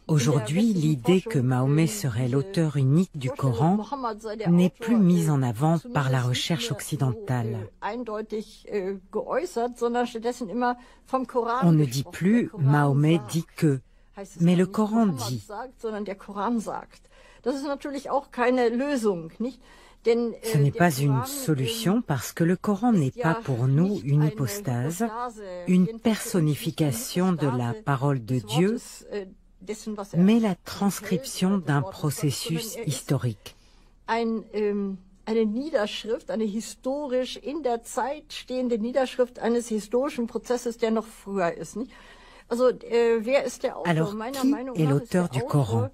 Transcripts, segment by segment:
Aujourd'hui, l'idée que Mahomet serait l'auteur unique du Coran n'est plus mise en avant par la recherche occidentale. On ne dit plus « Mahomet dit que », mais le Coran dit. Ce n'est pas une solution parce que le Coran n'est pas pour nous une hypostase, une personnification de la parole de Dieu, mais la transcription d'un processus historique. Eine Niederschrift, eine historisch in der Zeit stehende Niederschrift eines historischen Prozesses, der noch früher ist. Nicht? Also, wer ist der Autor? Alors, qui est l'auteur du Coran?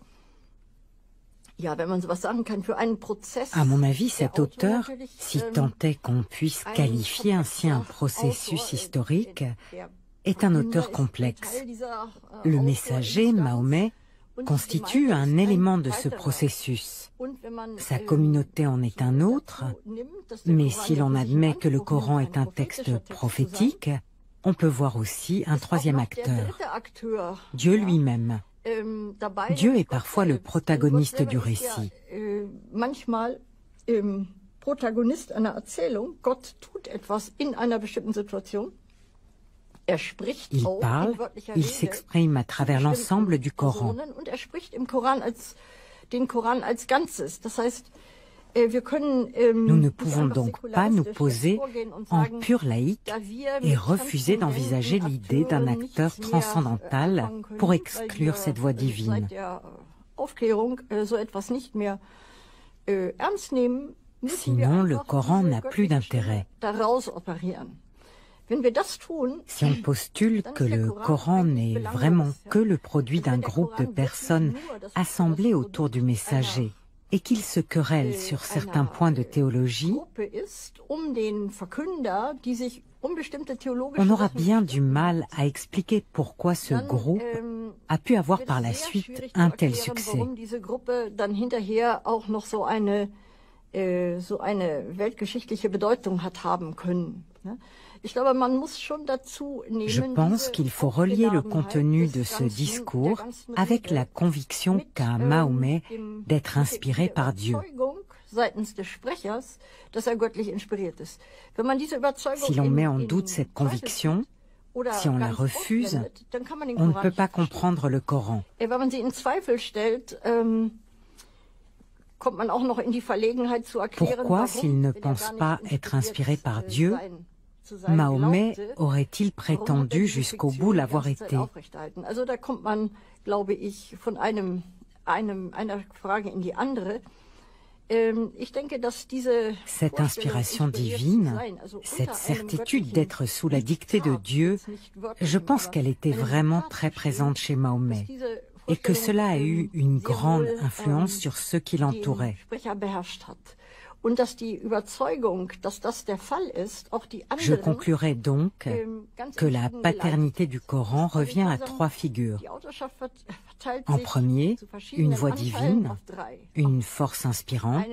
Ja, wenn man sowas sagen kann, für einen Prozess. À mon avis, cet auteur, si tant est qu'on puisse qualifier ainsi un processus historique, est un auteur complexe. Le messager, Mahomet, constitue un élément de ce processus. Sa communauté en est un autre, mais si l'on admet que le Coran est un texte prophétique, on peut voir aussi un troisième acteur, Dieu lui-même. Dieu est parfois le protagoniste du récit. Protagonist einer Erzählung. Gott tut etwas in einer bestimmten Situation. Il parle, il s'exprime à travers l'ensemble du Coran. Nous ne pouvons donc pas nous poser en pur laïc et refuser d'envisager l'idée d'un acteur transcendantal pour exclure cette voix divine. Sinon, le Coran n'a plus d'intérêt. Si on postule que le Coran n'est vraiment que le produit d'un groupe de personnes assemblées autour du messager et qu'ils se querellent sur certains points de théologie, on aura bien du mal à expliquer pourquoi ce groupe a pu avoir par la suite un tel succès. So eine weltgeschichtliche Bedeutung hat haben können. Je pense qu'il faut relier le contenu de ce discours avec la conviction qu'a Mahomet d'être inspiré par Dieu. Si l'on met en doute cette conviction, si on la refuse, on ne peut pas comprendre le Coran. Pourquoi, s'il ne pense pas être inspiré par Dieu, Mahomet aurait-il prétendu jusqu'au bout l'avoir été? Cette inspiration divine, cette certitude d'être sous la dictée de Dieu, je pense qu'elle était vraiment très présente chez Mahomet et que cela a eu une grande influence sur ceux qui l'entouraient. Je conclurai donc que la paternité du Coran revient à trois figures. En premier, une voix divine, une force inspirante,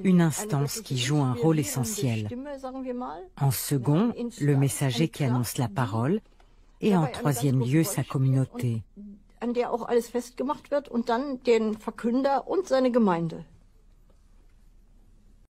une instance qui joue un rôle essentiel. En second, le messager qui annonce la parole. Et en troisième lieu, sa communauté. An der auch alles festgemacht wird, und dann den Verkünder und seine Gemeinde.